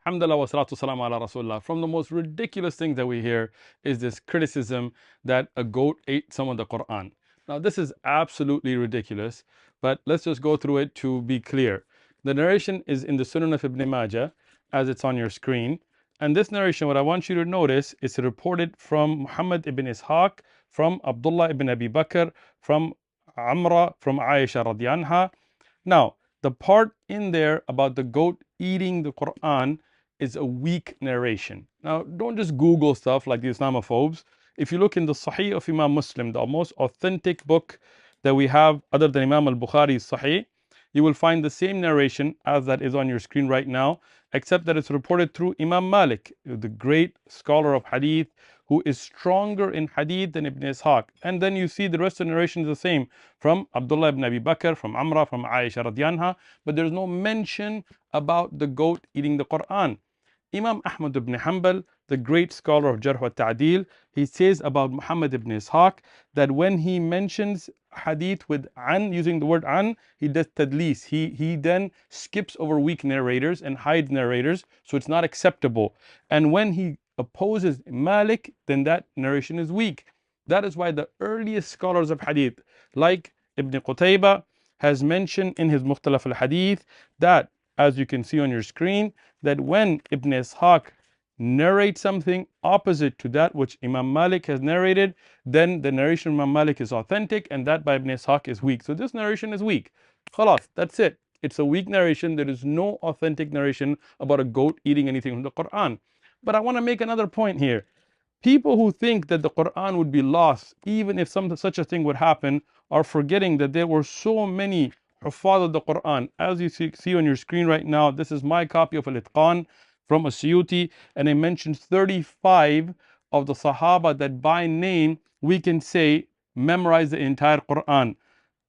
Alhamdulillah wa salatu salam ala Rasulullah. From the most ridiculous things that we hear is this criticism that a goat ate some of the Quran. Now, this is absolutely ridiculous, but let's just go through it to be clear. The narration is in the Sunan of Ibn Majah, as it's on your screen. And this narration, what I want you to notice, is reported from Muhammad ibn Ishaq, from Abdullah ibn Abi Bakr, from Amra, from Aisha radiallahu anha. Now, the part in there about the goat eating the Quran is a weak narration. Now, don't just Google stuff like the Islamophobes. If you look in the Sahih of Imam Muslim, the most authentic book that we have other than Imam al-Bukhari's Sahih, you will find the same narration as that is on your screen right now, except that it's reported through Imam Malik, the great scholar of Hadith, who is stronger in Hadith than Ibn Ishaq. And then you see the rest of the narration is the same from Abdullah ibn Abi Bakr, from Amra, from Aisha radiallahu anha, but there's no mention about the goat eating the Quran. Imam Ahmad ibn Hanbal, the great scholar of Jarh wa Ta'dil, he says about Muhammad ibn Ishaq that when he mentions hadith with an, using the word an, he does tadlis. He then skips over weak narrators and hides narrators, so it's not acceptable. And when he opposes Malik, then that narration is weak. That is why the earliest scholars of hadith, like Ibn Qutaybah, has mentioned in his Mukhtalaf al-Hadith that, as you can see on your screen, that when Ibn Ishaq narrates something opposite to that which Imam Malik has narrated, then the narration of Imam Malik is authentic and that by Ibn Ishaq is weak. So this narration is weak. Khalas, that's it. It's a weak narration. There is no authentic narration about a goat eating anything from the Quran. But I want to make another point here. People who think that the Quran would be lost, even if such a thing would happen, are forgetting that there were so many Huffaz of the Quran. As you see on your screen right now, this is my copy of Al-Itqan from Asyuti, and it mentions 35 of the Sahaba that by name we can say memorize the entire Quran.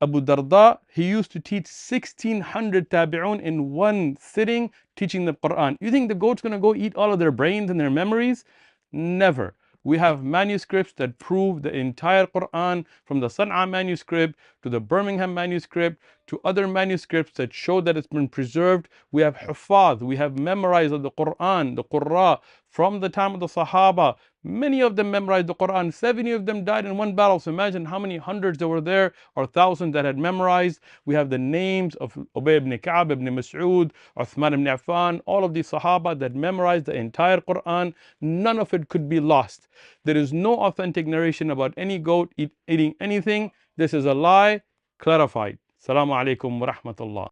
Abu Darda, he used to teach 1600 tabi'un in one sitting, teaching the Quran. You think the goat's going to go eat all of their brains and their memories? Never. We have manuscripts that prove the entire Quran, from the Sana'a manuscript to the Birmingham manuscript to other manuscripts that show that it's been preserved. We have Huffaz, we have memorized of the Quran, the Qurra, from the time of the Sahaba. Many of them memorized the Quran. 70 of them died in one battle. So imagine how many hundreds there were there, or thousands that had memorized. We have the names of Ubay ibn Ka'b, ibn Mas'ud, Uthman ibn Affan, all of these Sahaba that memorized the entire Quran. None of it could be lost. There is no authentic narration about any goat eating anything. This is a lie, clarified. Assalamu alaikum wa rahmatullah.